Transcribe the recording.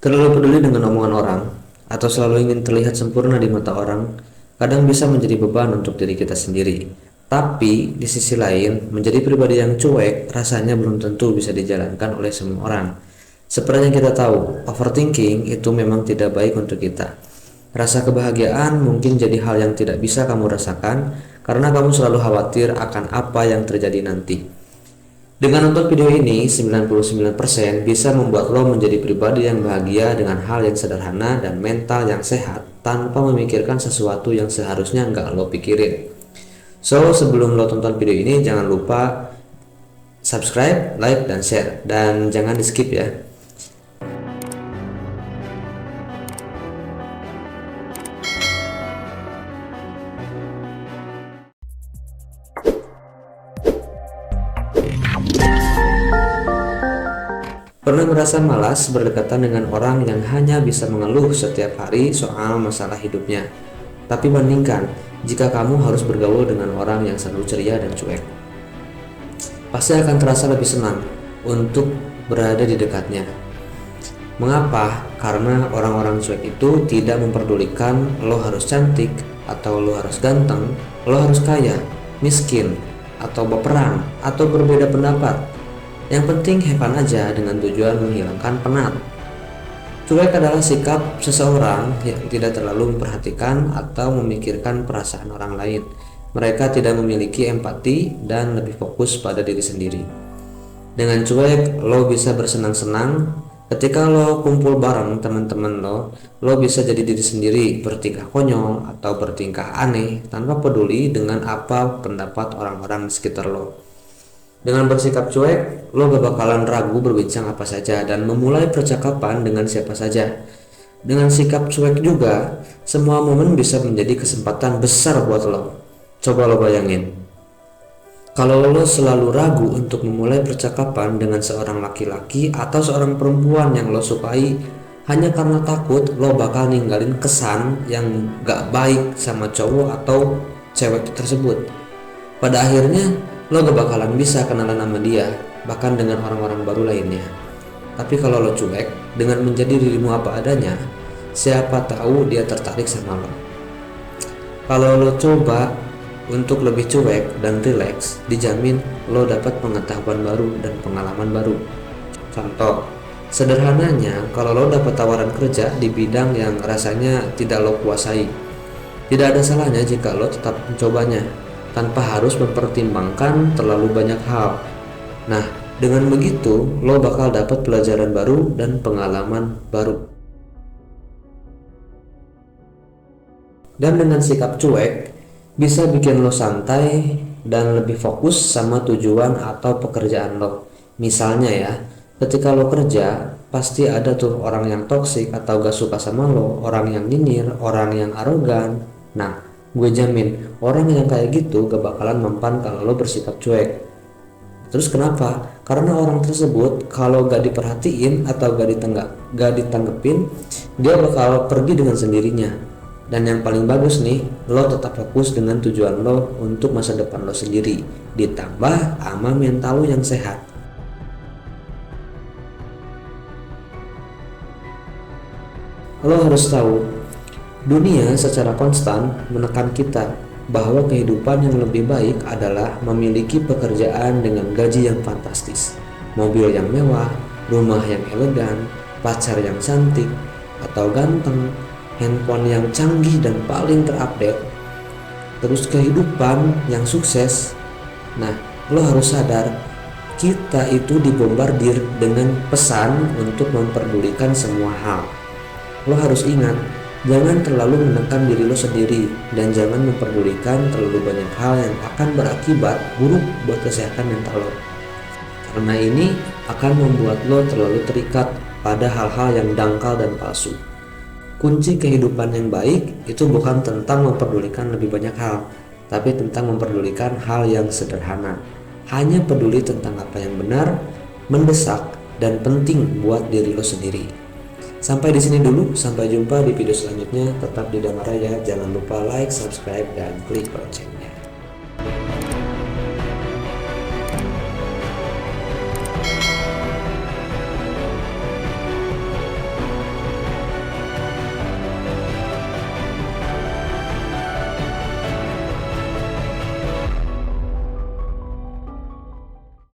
Terlalu peduli dengan omongan orang atau selalu ingin terlihat sempurna di mata orang kadang bisa menjadi beban untuk diri kita sendiri. Tapi di sisi lain, menjadi pribadi yang cuek rasanya belum tentu bisa dijalankan oleh semua orang. Seperti yang kita tahu, overthinking itu memang tidak baik untuk kita. Rasa kebahagiaan mungkin jadi hal yang tidak bisa kamu rasakan karena kamu selalu khawatir akan apa yang terjadi nanti. Dengan nonton video ini, 99% bisa membuat lo menjadi pribadi yang bahagia dengan hal yang sederhana dan mental yang sehat tanpa memikirkan sesuatu yang seharusnya nggak lo pikirin. So, sebelum lo tonton video ini, jangan lupa subscribe, like, dan share. Dan jangan di skip ya. Pernah merasa malas berdekatan dengan orang yang hanya bisa mengeluh setiap hari soal masalah hidupnya? Tapi bandingkan jika kamu harus bergaul dengan orang yang selalu ceria dan cuek. Pasti akan terasa lebih senang untuk berada di dekatnya. Mengapa? Karena orang-orang cuek itu tidak memperdulikan lo harus cantik, atau lo harus ganteng, lo harus kaya, miskin, atau baperan, atau berbeda pendapat. Yang penting have fun aja dengan tujuan menghilangkan penat. Cuek adalah sikap seseorang yang tidak terlalu memperhatikan atau memikirkan perasaan orang lain. Mereka tidak memiliki empati dan lebih fokus pada diri sendiri. Dengan cuek, lo bisa bersenang-senang. Ketika lo kumpul bareng teman-teman lo bisa jadi diri sendiri, bertingkah konyol atau bertingkah aneh tanpa peduli dengan apa pendapat orang-orang di sekitar lo. Dengan bersikap cuek, lo gak bakalan ragu berbincang apa saja dan memulai percakapan dengan siapa saja. Dengan sikap cuek juga, semua momen bisa menjadi kesempatan besar buat lo. Coba lo bayangin, kalau lo selalu ragu untuk memulai percakapan dengan seorang laki-laki atau seorang perempuan yang lo sukai hanya karena takut lo bakal ninggalin kesan yang gak baik sama cowok atau cewek tersebut. Pada akhirnya, lo gak bakalan bisa kenalan sama dia, bahkan dengan orang-orang baru lainnya. Tapi kalau lo cuek, dengan menjadi dirimu apa adanya, siapa tahu dia tertarik sama lo. Kalau lo coba untuk lebih cuek dan rileks, dijamin lo dapat pengetahuan baru dan pengalaman baru. Contoh, sederhananya kalau lo dapat tawaran kerja di bidang yang rasanya tidak lo kuasai, tidak ada salahnya jika lo tetap mencobanya tanpa harus mempertimbangkan terlalu banyak hal. Nah, dengan begitu lo bakal dapat pelajaran baru dan pengalaman baru. Dan dengan sikap cuek bisa bikin lo santai dan lebih fokus sama tujuan atau pekerjaan lo. Misalnya ya, ketika lo kerja pasti ada tuh orang yang toksik atau gak suka sama lo, orang yang nyinyir, orang yang arogan. Nah, gue jamin orang yang kayak gitu gak bakalan mempan kalau lo bersikap cuek. Terus kenapa? Karena orang tersebut kalau gak diperhatiin atau gak ditanggepin, dia bakal pergi dengan sendirinya. Dan yang paling bagus nih, lo tetap fokus dengan tujuan lo untuk masa depan lo sendiri, ditambah sama mental lo yang sehat. Lo harus tahu, dunia secara konstan menekan kita bahwa kehidupan yang lebih baik adalah memiliki pekerjaan dengan gaji yang fantastis, mobil yang mewah, rumah yang elegan, pacar yang cantik atau ganteng, handphone yang canggih dan paling terupdate, terus kehidupan yang sukses. Nah, lo harus sadar, kita itu dibombardir dengan pesan untuk memperdulikan semua hal. Lo harus ingat, jangan terlalu menekan diri lo sendiri dan jangan memperdulikan terlalu banyak hal yang akan berakibat buruk buat kesehatan mental lo. Karena ini akan membuat lo terlalu terikat pada hal-hal yang dangkal dan palsu. Kunci kehidupan yang baik itu bukan tentang memperdulikan lebih banyak hal, tapi tentang memperdulikan hal yang sederhana. Hanya peduli tentang apa yang benar, mendesak, dan penting buat diri lo sendiri. Sampai di sini dulu, sampai jumpa di video selanjutnya. Tetap di Damaraya, jangan lupa like, subscribe, dan klik loncengnya.